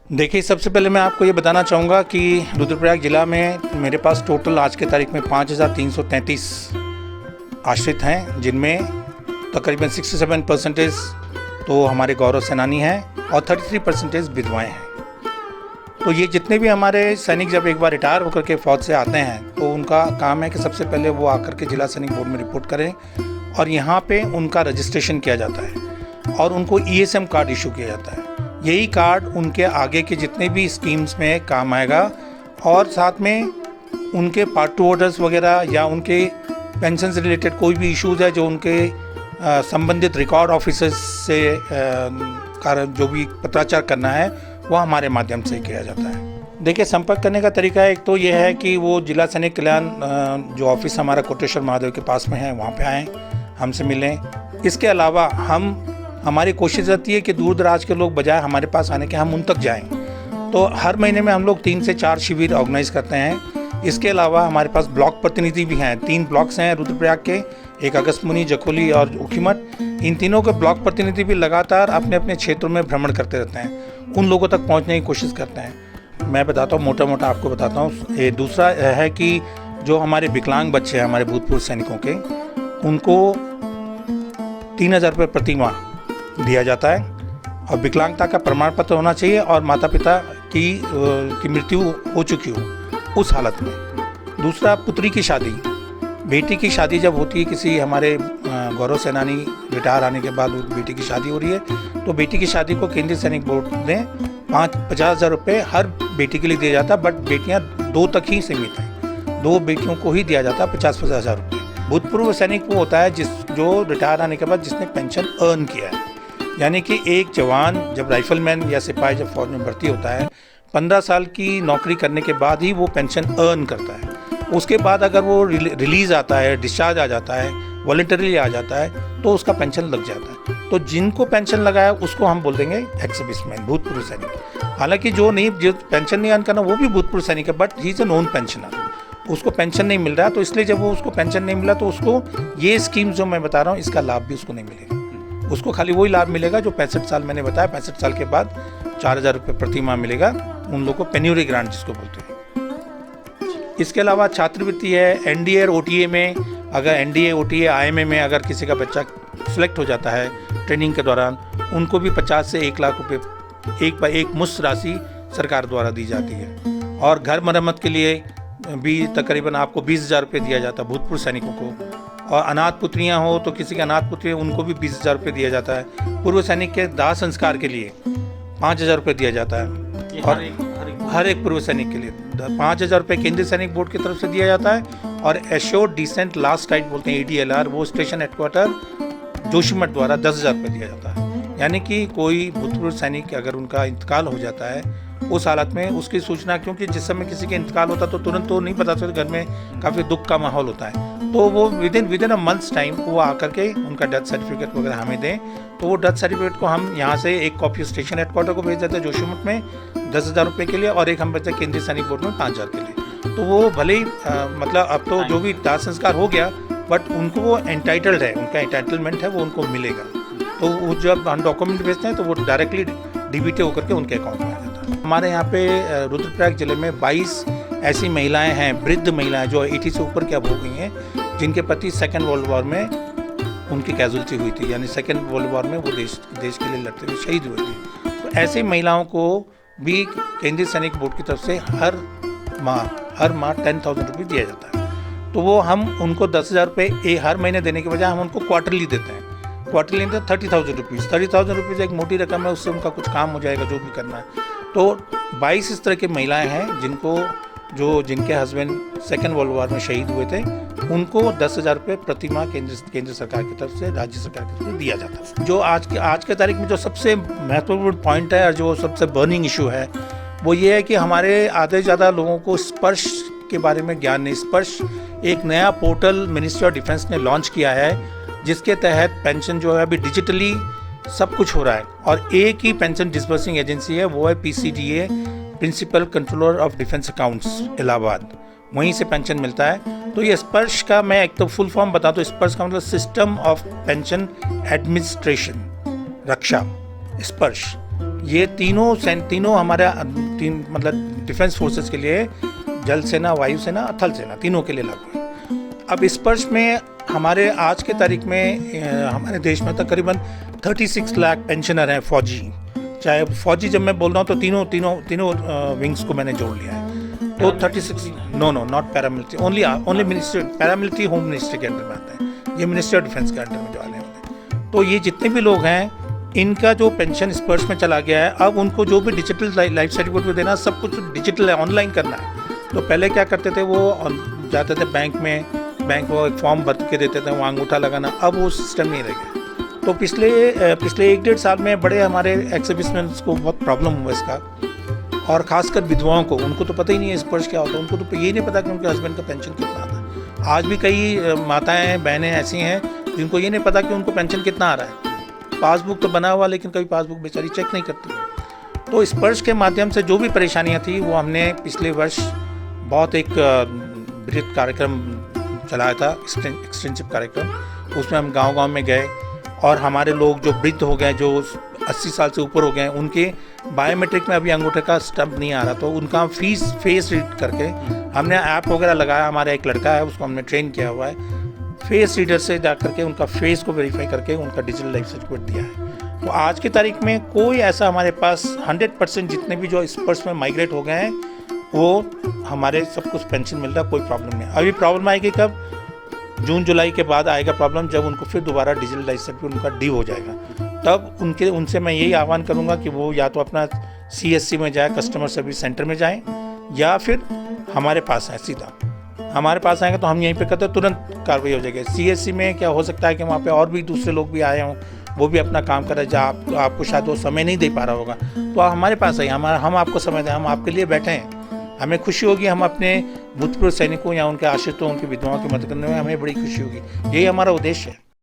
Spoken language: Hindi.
देखिए, सबसे पहले मैं आपको ये बताना चाहूँगा कि रुद्रप्रयाग ज़िला में मेरे पास टोटल आज के तारीख में 5,333 आश्रित हैं, जिनमें तकरीबन 67% तो हमारे गौरव सेनानी हैं और 33% विधवाएँ हैं। तो ये जितने भी हमारे सैनिक जब एक बार रिटायर होकर के फ़ौज से आते हैं तो उनका काम है कि सबसे पहले वो आकर के जिला सैनिक बोर्ड में रिपोर्ट करें और यहाँ पे उनका रजिस्ट्रेशन किया जाता है और उनको ESM कार्ड इशू किया जाता है। यही कार्ड उनके आगे के जितने भी स्कीम्स में काम आएगा और साथ में उनके पार्ट 2 ऑर्डर्स वगैरह या उनके पेंशन से रिलेटेड कोई भी इश्यूज़ है जो उनके संबंधित रिकॉर्ड ऑफिसर्स से कारण जो भी पत्राचार करना है वो हमारे माध्यम से किया जाता है। देखिए, संपर्क करने का तरीका एक तो ये है कि वो जिला सैनिक कल्याण जो ऑफिस हमारा कोटेश्वर महादेव के पास में है वहाँ पे आएँ, हमसे मिलें। इसके अलावा हमारी कोशिश रहती है कि दूर दराज के लोग बजाय हमारे पास आने के हम उन तक जाएं। तो हर महीने में हम लोग 3 से 4 शिविर ऑर्गेनाइज करते हैं। इसके अलावा हमारे पास ब्लॉक प्रतिनिधि भी हैं। 3 ब्लॉक्स हैं रुद्रप्रयाग के, एक अगस्त्यमुनि, जखोली और ऊखीमठ। इन तीनों के ब्लॉक प्रतिनिधि भी लगातार अपने अपने क्षेत्रों में भ्रमण करते रहते हैं, उन लोगों तक पहुँचने की कोशिश करते हैं। मैं बताता हूँ, मोटा मोटा आपको बताता हूँ। दूसरा है कि जो हमारे विकलांग बच्चे हैं हमारे भूतपूर्व सैनिकों के, उनको 3,000 रुपये प्रति माह दिया जाता है और विकलांगता का प्रमाण पत्र होना चाहिए और माता पिता की मृत्यु हो चुकी हो उस हालत में। दूसरा, पुत्री की शादी, बेटी की शादी जब होती है, किसी हमारे गौरव सेनानी रिटायर आने के बाद बेटी की शादी हो रही है तो बेटी की शादी को केंद्रीय सैनिक बोर्ड ने 50,000 रुपये हर बेटी के लिए दिया जाता है, बट बेटियां 2 तक ही सीमित हैं। 2 बेटियों को ही दिया जाता है 50,000 रुपये। भूतपूर्व सैनिक वो होता है जो रिटायर आने के बाद जिसने पेंशन अर्न किया है, यानी कि एक जवान जब राइफलमैन या सिपाही जब फौज में भर्ती होता है 15 साल की नौकरी करने के बाद ही वो पेंशन अर्न करता है। उसके बाद अगर वो रिलीज़ आता है, डिस्चार्ज आ जाता है, वॉलंटरीली आ जाता है तो उसका पेंशन लग जाता है। तो जिनको पेंशन लगा है उसको हम बोल देंगे एक्स-सर्विसमैन, भूतपूर्व सैनिक। हालांकि जो पेंशन नहीं अर्न करना वो भी भूतपूर्व सैनिक है, but he is a non pensioner, उसको पेंशन नहीं मिल रहा। तो इसलिए जब वो उसको पेंशन नहीं मिला तो उसको ये स्कीम जो मैं बता रहा हूँ इसका लाभ भी उसको नहीं मिलेगा। उसको खाली वही लाभ मिलेगा जो 65 साल, मैंने बताया 65 साल के बाद 4,000 रुपये प्रति माह मिलेगा उन लोगों को, पेन्यूरी ग्रांट जिसको बोलते हैं। इसके अलावा छात्रवृत्ति है। NDA और OTA में, अगर NDA OTA IMA में अगर किसी का बच्चा सिलेक्ट हो जाता है ट्रेनिंग के दौरान, उनको भी 50 से 1 लाख रुपये एक मुश्त राशि सरकार द्वारा दी जाती है। और घर मरम्मत के लिए भी तकरीबन आपको 20,000 रुपये दिया जाता है भूतपूर्व सैनिकों को। और अनाथ पुत्रियां हो तो किसी के अनाथ पुत्री उनको भी 20,000 रुपये दिया जाता है। पूर्व सैनिक के दाह संस्कार के लिए 5,000 रुपये दिया जाता है और हर एक पूर्व सैनिक के लिए 5,000 रुपये केंद्रीय सैनिक बोर्ड की तरफ से दिया जाता है। और एश्योर्ड डिसेंट लास्ट राइट बोलते हैं ADLR, वो स्टेशन हेडक्वार्टर जोशीमठ द्वारा 10,000 रुपये दिया जाता है। यानी कि कोई भूतपूर्व सैनिक अगर उनका इंतकाल हो जाता है उस हालत में उसकी सूचना, क्योंकि जिस समय किसी का इंतकाल होता तो तुरंत तो नहीं पता चलता, घर में काफ़ी दुख का माहौल होता है, तो वो विदिन अ मंथ्स टाइम वो आकर के उनका डेथ सर्टिफिकेट वगैरह हमें दें। तो वो डेथ सर्टिफिकेट को हम यहाँ से एक कॉपी स्टेशन हेडक्वार्टर को भेज देते हैं जोशीमठ में 10,000 रुपये के लिए और एक हम भेजते हैं केंद्रीय सैनिक बोर्ड में 5,000 के लिए। तो वो भले ही मतलब अब तो जो भी दाह संस्कार हो गया, बट उनको वो एंटाइटल्ड है, उनका एंटाइटलमेंट है, वो उनको मिलेगा। तो वो जब हम डॉक्यूमेंट भेजते हैं तो वो डायरेक्टली DBT होकर के उनके अकाउंट में आ जाता है। हमारे यहाँ पे रुद्रप्रयाग जिले में 22 ऐसी महिलाएं हैं, वृद्ध महिलाएं जो 80 से ऊपर की अब हो गई हैं, जिनके पति 2nd वर्ल्ड वॉर में उनकी कैजुअल्टी हुई थी, यानी 2nd वर्ल्ड वॉर में वो देश के लिए लड़ते हुए शहीद हुए थे। तो ऐसी महिलाओं को भी केंद्रीय सैनिक बोर्ड की तरफ से हर माह 10,000 रुपये दिया जाता है। तो वो हम उनको 10,000 रुपये हर महीने देने के बजाय हम उनको क्वार्टरली देते हैं। क्वार्टरली देते हैं 30,000 रुपीज़। 30,000 रुपीज़ एक मोटी रकम है, उससे उनका कुछ काम हो जाएगा जो भी करना है। तो 22 इस तरह की महिलाएं हैं जिनके हस्बैंड 2nd वर्ल्ड वॉर में शहीद हुए थे, उनको 10,000 रुपये प्रति माह केंद्र सरकार की तरफ से, राज्य सरकार की तरफ से दिया जाता है। जो आज के तारीख में जो सबसे महत्वपूर्ण पॉइंट है और जो सबसे बर्निंग इशू है वो ये है कि हमारे आधे से ज़्यादा लोगों को स्पर्श के बारे में ज्ञान नहीं। स्पर्श एक नया पोर्टल मिनिस्ट्री ऑफ डिफेंस ने लॉन्च किया है, जिसके तहत पेंशन जो है अभी डिजिटली सब कुछ हो रहा है और एक ही पेंशन डिस्बर्सिंग एजेंसी है, वो है PCDA, principal controller of defence accounts, Allahabad. वहीं से पेंशन मिलता है। तो ये स्पर्श का मैं एक तो फुल फॉर्म बता दूं, स्पर्श का मतलब सिस्टम ऑफ पेंशन एडमिनिस्ट्रेशन, रक्षा, स्पर्श। ये तीनों हमारे मतलब डिफेंस फोर्सेस के लिए, जल सेना, वायु सेना, थल सेना, तीनों के लिए लागू है। अब इस वर्ष में हमारे आज के तारीख में हमारे देश में तकरीबन 36 लाख पेंशनर हैं फौजी। चाहे फौजी जब मैं बोल रहा हूँ तो तीनों विंग्स को मैंने जोड़ लिया है। तो 36 no not paramilitary, only ministry, paramilitary home ministry के अंडर में आता है, ये मिनिस्ट्री ऑफ डिफेंस के अंडर में जो आने वाले हैं। तो ये जितने भी लोग हैं इनका जो पेंशन इस वर्ष में चला गया है, अब उनको जो भी डिजिटल लाइफ सर्टिफिकेट देना, सब कुछ डिजिटल है, ऑनलाइन करना है। तो पहले क्या करते थे, वो जाते थे बैंक में, बैंक वो एक फॉर्म भर के देते थे, वहाँ अंगूठा लगाना, अब वो सिस्टम नहीं रह गया। तो पिछले 1-1.5 साल में बड़े हमारे एक्स-सर्विसमैन्स को बहुत प्रॉब्लम हुआ इसका, और ख़ासकर विधवाओं को, उनको तो पता ही नहीं है स्पर्श क्या होता है, उनको तो ये नहीं पता कि उनके हस्बैंड का पेंशन कितना आता है। आज भी कई माताएं बहनें ऐसी हैं जिनको ये नहीं पता कि उनको पेंशन कितना आ रहा है। पासबुक तो बना हुआ, लेकिन कभी पासबुक बेचारी चेक नहीं करती। तो स्पर्श के माध्यम से जो भी परेशानियाँ थी वो हमने पिछले वर्ष बहुत एक बृहत कार्यक्रम चलाया था, एक्सटेंसिव कार्यक्रम। उसमें हम गांव-गांव में गए और हमारे लोग जो वृद्ध हो गए, जो 80 साल से ऊपर हो गए, उनके बायोमेट्रिक में अभी अंगूठे का स्टम्प नहीं आ रहा, तो उनका फेस रीड करके हमने ऐप वगैरह लगाया। हमारा एक लड़का है, उसको हमने ट्रेन किया हुआ है, फेस रीडर से जा करके उनका फेस को वेरीफाई करके उनका डिजिटल लाइफ सर्टिफिकेट दिया है। तो आज की तारीख में कोई ऐसा हमारे पास 100% जितने भी जो स्पर्श में माइग्रेट हो गए हैं वो हमारे सब कुछ पेंशन मिल रहा है, कोई प्रॉब्लम नहीं। अभी प्रॉब्लम आएगी कब? जून जुलाई के बाद आएगा प्रॉब्लम, जब उनको फिर दोबारा डिजिटल लाइफ सर्टिफिकेट उनका डी हो जाएगा। तब उनसे मैं यही आह्वान करूंगा कि वो या तो अपना CSC में जाए, कस्टमर सर्विस सेंटर में जाएं, या फिर हमारे पास आए। सीधा हमारे पास आएंगे तो हम यहीं पे करते तुरंत कार्रवाई हो जाएगी। CSC में क्या हो सकता है कि वहाँ पे और भी दूसरे लोग भी आए हों, वो भी अपना काम कर रहे हैं, जहाँ आपको शायद वो समय नहीं दे पा रहा होगा, तो आप हमारे पास आइए, हम आपको समय दें, हम आपके लिए बैठे हैं। हमें खुशी होगी, हम अपने भूतपूर्व सैनिकों या उनके आश्रितों, उनकी विधवाओं की मदद करने में हमें बड़ी खुशी होगी। यही हमारा उद्देश्य है।